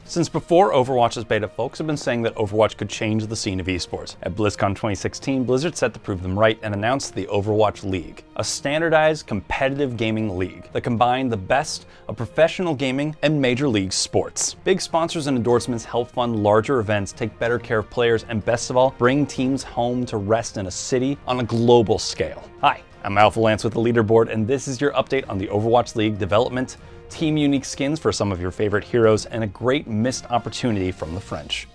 Since before Overwatch's beta, folks have been saying that Overwatch could change the scene of esports. At BlizzCon 2016, Blizzard set to prove them right and announced the Overwatch League, a standardized competitive gaming league that combined the best of professional gaming and major league sports. Big sponsors and endorsements help fund larger events, take better care of players, and best of all, bring teams home to rest in a city on a global scale. Hi, I'm Alpha Lance with The Leaderboard, and this is your update on the Overwatch League development, team unique skins for some of your favorite heroes, and a great missed opportunity from the French.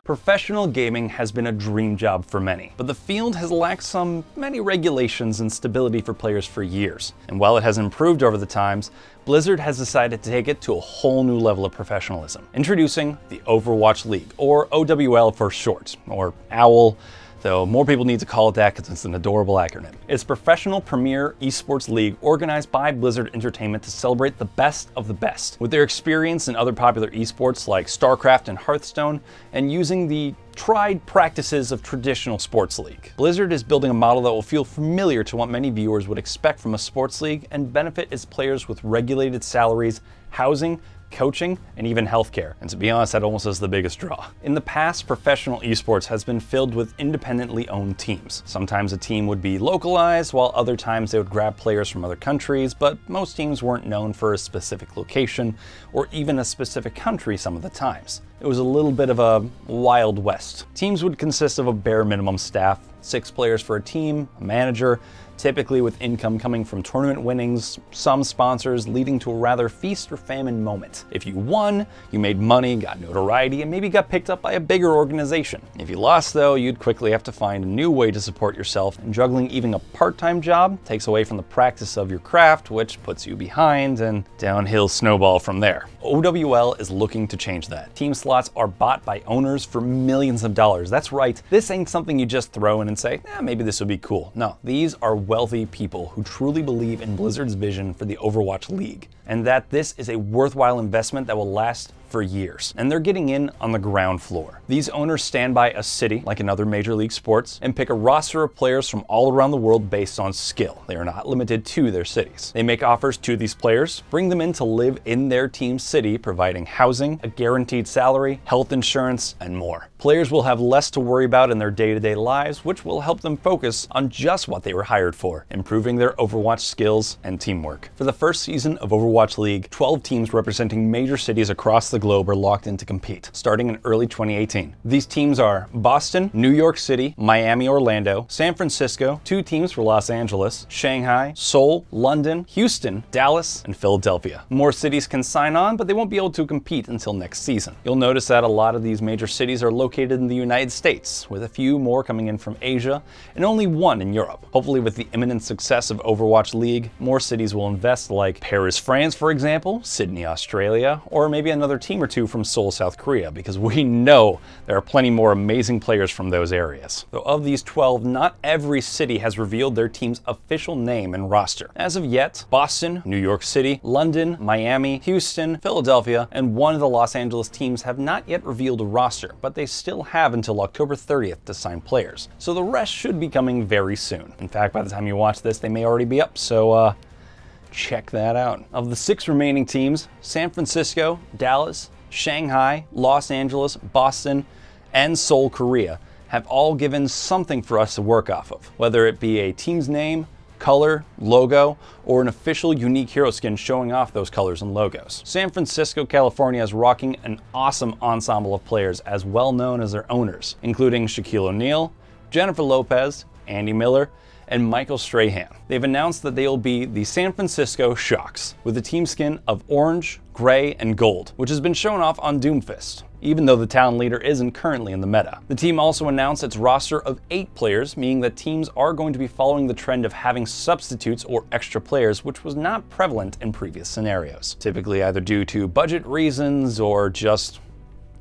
Professional gaming has been a dream job for many, but the field has lacked many regulations and stability for players for years. And while it has improved over the times, Blizzard has decided to take it to a whole new level of professionalism. Introducing the Overwatch League, or OWL for short, or OWL, though more people need to call it that because it's an adorable acronym. It's a professional premier esports league organized by Blizzard Entertainment to celebrate the best of the best, with their experience in other popular esports like StarCraft and Hearthstone, and using the tried practices of traditional sports league. Blizzard is building a model that will feel familiar to what many viewers would expect from a sports league and benefit its players with regulated salaries, housing, coaching, and even healthcare. And to be honest, that almost is the biggest draw. In the past, professional esports has been filled with independently owned teams. Sometimes a team would be localized, while other times they would grab players from other countries, but most teams weren't known for a specific location or even a specific country some of the times. It was a little bit of a Wild West. Teams would consist of a bare minimum staff, 6 players for a team, a manager, typically with income coming from tournament winnings, some sponsors, leading to a rather feast or famine moment. If you won, you made money, got notoriety, and maybe got picked up by a bigger organization. If you lost though, you'd quickly have to find a new way to support yourself, and juggling even a part-time job takes away from the practice of your craft, which puts you behind, and downhill snowball from there. OWL is looking to change that. Team slots are bought by owners for millions of dollars. That's right, this ain't something you just throw in and say, maybe this would be cool. No, these are wealthy people who truly believe in Blizzard's vision for the Overwatch League, and that this is a worthwhile investment that will last for years. And they're getting in on the ground floor. These owners stand by a city, like in other major league sports, and pick a roster of players from all around the world based on skill. They are not limited to their cities. They make offers to these players, bring them in to live in their team's city, providing housing, a guaranteed salary, health insurance, and more. Players will have less to worry about in their day-to-day lives, which will help them focus on just what they were hired for, improving their Overwatch skills and teamwork. For the first season of Overwatch League, 12 teams representing major cities across the globe are locked in to compete, starting in early 2018. These teams are Boston, New York City, Miami, Orlando, San Francisco, 2 teams for Los Angeles, Shanghai, Seoul, London, Houston, Dallas, and Philadelphia. More cities can sign on, but they won't be able to compete until next season. You'll notice that a lot of these major cities are located in the United States, with a few more coming in from Asia, and only 1 in Europe. Hopefully with the imminent success of Overwatch League, more cities will invest, like Paris, France, for example, Sydney, Australia, or maybe another team or 2 from Seoul, South Korea, because we know there are plenty more amazing players from those areas. Though of these 12, not every city has revealed their team's official name and roster. As of yet, Boston, New York City, London, Miami, Houston, Philadelphia, and 1 of the Los Angeles teams have not yet revealed a roster, but they still have until October 30th to sign players. So the rest should be coming very soon. In fact, by the time you watch this, they may already be up, so check that out. Of the 6 remaining teams, San Francisco, Dallas, Shanghai, Los Angeles, Boston, and Seoul, Korea have all given something for us to work off of, whether it be a team's name, color, logo, or an official unique hero skin showing off those colors and logos. San Francisco, California is rocking an awesome ensemble of players as well known as their owners, including Shaquille O'Neal, Jennifer Lopez, Andy Miller, and Michael Strahan. They've announced that they'll be the San Francisco Shocks, with a team skin of orange, gray, and gold, which has been shown off on Doomfist, even though the town leader isn't currently in the meta. The team also announced its roster of 8 players, meaning that teams are going to be following the trend of having substitutes or extra players, which was not prevalent in previous scenarios, typically either due to budget reasons or just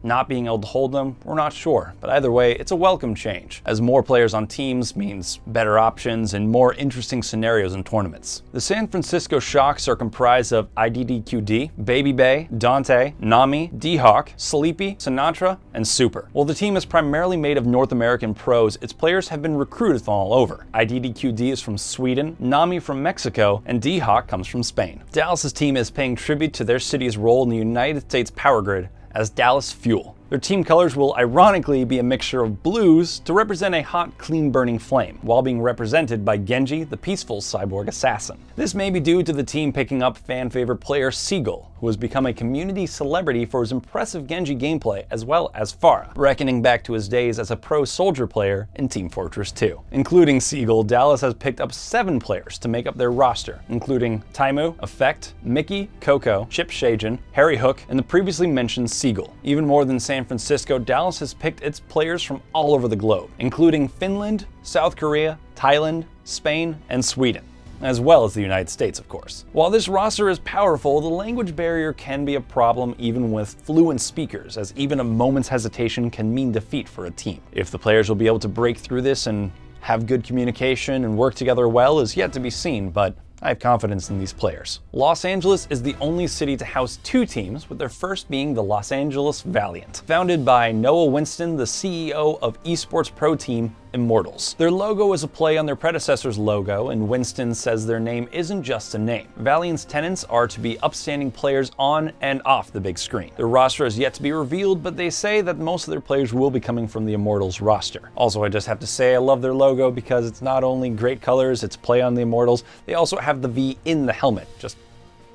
not being able to hold them, we're not sure. But either way, it's a welcome change, as more players on teams means better options and more interesting scenarios in tournaments. The San Francisco Shocks are comprised of IDDQD, Baby Bay, Dante, Nami, D-Hawk, Sleepy, Sinatra, and Super. While the team is primarily made of North American pros, its players have been recruited from all over. IDDQD is from Sweden, Nami from Mexico, and D-Hawk comes from Spain. Dallas's team is paying tribute to their city's role in the United States power grid as Dallas Fuel. Their team colors will ironically be a mixture of blues to represent a hot, clean-burning flame, while being represented by Genji, the peaceful cyborg assassin. This may be due to the team picking up fan-favorite player Seagull, who has become a community celebrity for his impressive Genji gameplay, as well as Pharah, reckoning back to his days as a pro soldier player in Team Fortress 2. Including Seagull, Dallas has picked up 7 players to make up their roster, including Taimu, Effect, Mickey, Coco, Chip Shajan, Harry Hook, and the previously mentioned Seagull. Even more than San Francisco, Dallas has picked its players from all over the globe, including Finland, South Korea, Thailand, Spain, and Sweden, as well as the United States, of course. While this roster is powerful, the language barrier can be a problem even with fluent speakers, as even a moment's hesitation can mean defeat for a team. If the players will be able to break through this and have good communication and work together well is yet to be seen, but I have confidence in these players. Los Angeles is the only city to house 2 teams, with their first being the Los Angeles Valiant. Founded by Noah Winston, the CEO of esports pro team Immortals. Their logo is a play on their predecessor's logo, and Winston says their name isn't just a name. Valiant's tenets are to be upstanding players on and off the big screen. Their roster is yet to be revealed, but they say that most of their players will be coming from the Immortals roster. Also, I just have to say I love their logo because it's not only great colors, it's play on the Immortals, they also have the V in the helmet. Just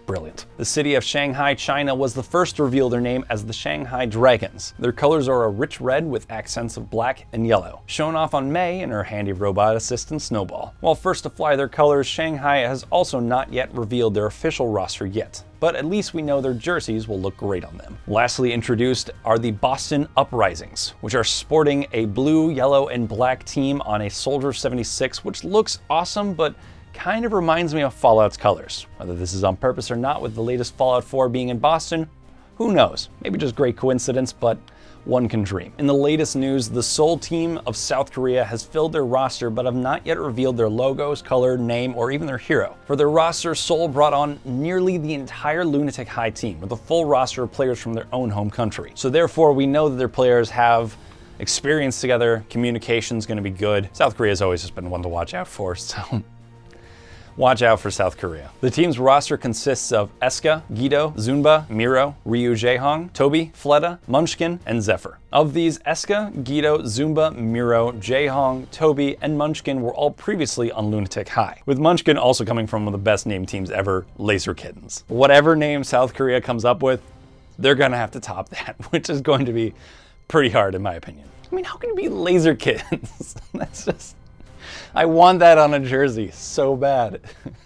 brilliant. The city of Shanghai, China was the first to reveal their name as the Shanghai Dragons. Their colors are a rich red with accents of black and yellow, shown off on May and her handy robot assistant Snowball. While first to fly their colors, Shanghai has also not yet revealed their official roster yet, but at least we know their jerseys will look great on them. Lastly introduced are the Boston Uprisings, which are sporting a blue, yellow, and black team on a Soldier 76, which looks awesome, but kind of reminds me of Fallout's colors. Whether this is on purpose or not, with the latest Fallout 4 being in Boston, who knows? Maybe just great coincidence, but one can dream. In the latest news, the Seoul team of South Korea has filled their roster but have not yet revealed their logos, color, name, or even their hero. For their roster, Seoul brought on nearly the entire Lunatic High team, with a full roster of players from their own home country. So therefore, we know that their players have experience together, communication's gonna be good. South Korea's always just been one to watch out for, so watch out for South Korea. The team's roster consists of Eska, Guido, Zunba, Miro, Ryu Jaehong, Toby, Fleta, Munchkin, and Zephyr. Of these, Eska, Guido, Zunba, Miro, Jaehong, Toby, and Munchkin were all previously on Lunatic High, with Munchkin also coming from one of the best named teams ever, Laser Kittens. Whatever name South Korea comes up with, they're gonna have to top that, which is going to be pretty hard in my opinion. I mean, how can it be Laser Kittens? That's just... I want that on a jersey so bad.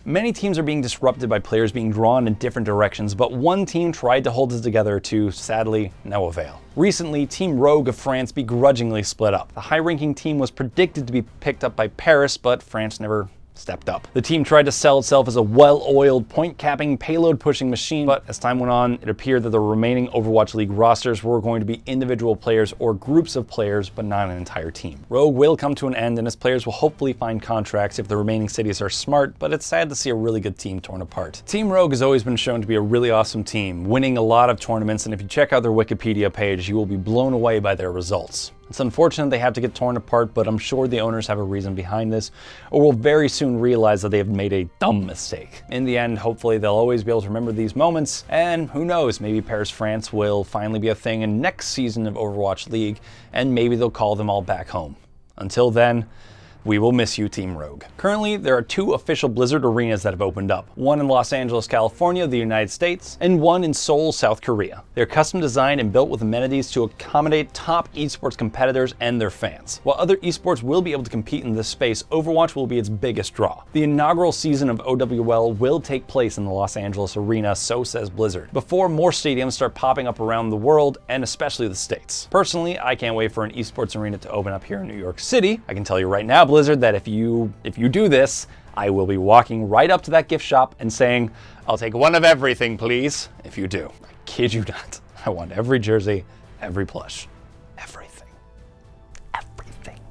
Many teams are being disrupted by players being drawn in different directions, but one team tried to hold it together to, sadly, no avail. Recently, Team Rogue of France begrudgingly split up. The high-ranking team was predicted to be picked up by Paris, but France never stepped up. The team tried to sell itself as a well-oiled, point-capping, payload-pushing machine, but as time went on, it appeared that the remaining Overwatch League rosters were going to be individual players or groups of players, but not an entire team. Rogue will come to an end, and its players will hopefully find contracts if the remaining cities are smart, but it's sad to see a really good team torn apart. Team Rogue has always been shown to be a really awesome team, winning a lot of tournaments, and if you check out their Wikipedia page, you will be blown away by their results. It's unfortunate they have to get torn apart, but I'm sure the owners have a reason behind this, or will very soon realize that they have made a dumb mistake. In the end, hopefully they'll always be able to remember these moments, and who knows, maybe Paris, France will finally be a thing in next season of Overwatch League, and maybe they'll call them all back home. Until then, we will miss you, Team Rogue. Currently, there are 2 official Blizzard arenas that have opened up. One in Los Angeles, California, the United States, and one in Seoul, South Korea. They're custom designed and built with amenities to accommodate top esports competitors and their fans. While other esports will be able to compete in this space, Overwatch will be its biggest draw. The inaugural season of OWL will take place in the Los Angeles arena, so says Blizzard, before more stadiums start popping up around the world, and especially the States. Personally, I can't wait for an esports arena to open up here in New York City. I can tell you right now, Blizzard, that if you do this, I will be walking right up to that gift shop and saying, "I'll take one of everything, please," if you do. I kid you not. I want every jersey every plush, everything.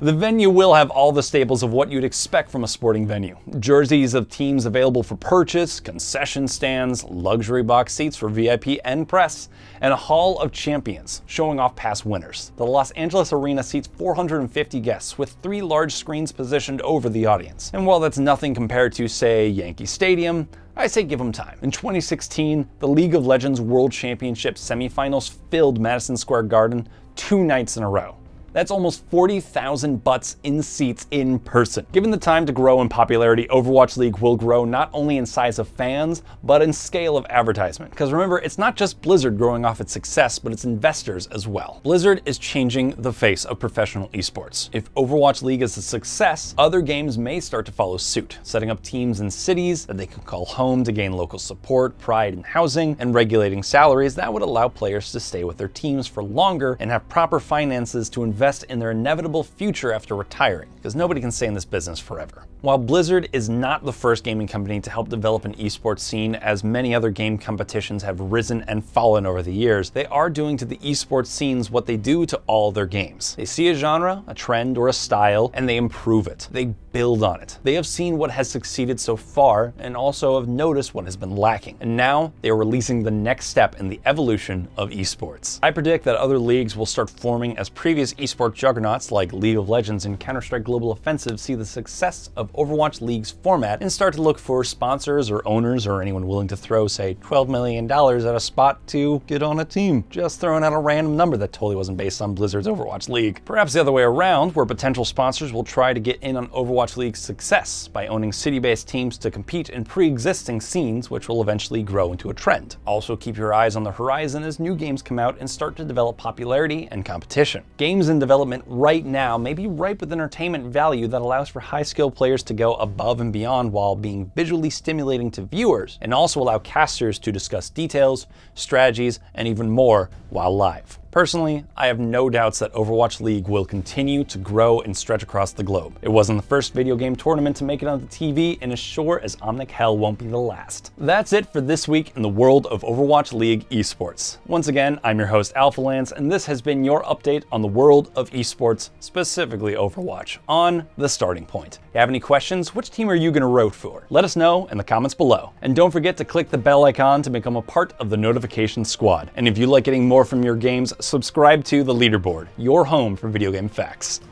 The venue will have all the staples of what you'd expect from a sporting venue. Jerseys of teams available for purchase, concession stands, luxury box seats for VIP and press, and a hall of champions showing off past winners. The Los Angeles Arena seats 450 guests with 3 large screens positioned over the audience. And while that's nothing compared to, say, Yankee Stadium, I say give them time. In 2016, the League of Legends World Championship semifinals filled Madison Square Garden 2 nights in a row. That's almost 40,000 butts in seats in person. Given the time to grow in popularity, Overwatch League will grow not only in size of fans, but in scale of advertisement. Because remember, it's not just Blizzard growing off its success, but its investors as well. Blizzard is changing the face of professional esports. If Overwatch League is a success, other games may start to follow suit, setting up teams in cities that they can call home to gain local support, pride, and housing, and regulating salaries that would allow players to stay with their teams for longer and have proper finances to invest in their inevitable future after retiring, because nobody can stay in this business forever. While Blizzard is not the first gaming company to help develop an esports scene, as many other game competitions have risen and fallen over the years, they are doing to the esports scenes what they do to all their games. They see a genre, a trend, or a style, and they improve it. They build on it. They have seen what has succeeded so far, and also have noticed what has been lacking. And now they are releasing the next step in the evolution of esports. I predict that other leagues will start forming as previous esports juggernauts like League of Legends and Counter-Strike Global Offensive see the success of Overwatch League's format and start to look for sponsors or owners or anyone willing to throw, say, $12 million at a spot to get on a team. Just throwing out a random number that totally wasn't based on Blizzard's Overwatch League. Perhaps the other way around, where potential sponsors will try to get in on Overwatch League's success by owning city-based teams to compete in pre-existing scenes, which will eventually grow into a trend. Also keep your eyes on the horizon as new games come out and start to develop popularity and competition. Games in development right now may be ripe with entertainment value that allows for high-skill players to go above and beyond while being visually stimulating to viewers, and also allow casters to discuss details, strategies, and even more while live. Personally, I have no doubts that Overwatch League will continue to grow and stretch across the globe. It wasn't the first video game tournament to make it on the TV, and as sure as Omnic Hell won't be the last. That's it for this week in the world of Overwatch League esports. Once again, I'm your host AlphaLance, and this has been your update on the world of esports, specifically Overwatch, on The Starting Point. If you have any questions, which team are you going to root for? Let us know in the comments below. And don't forget to click the bell icon to become a part of the notification squad. And if you like getting more from your games, subscribe to The Leaderboard, your home for video game facts.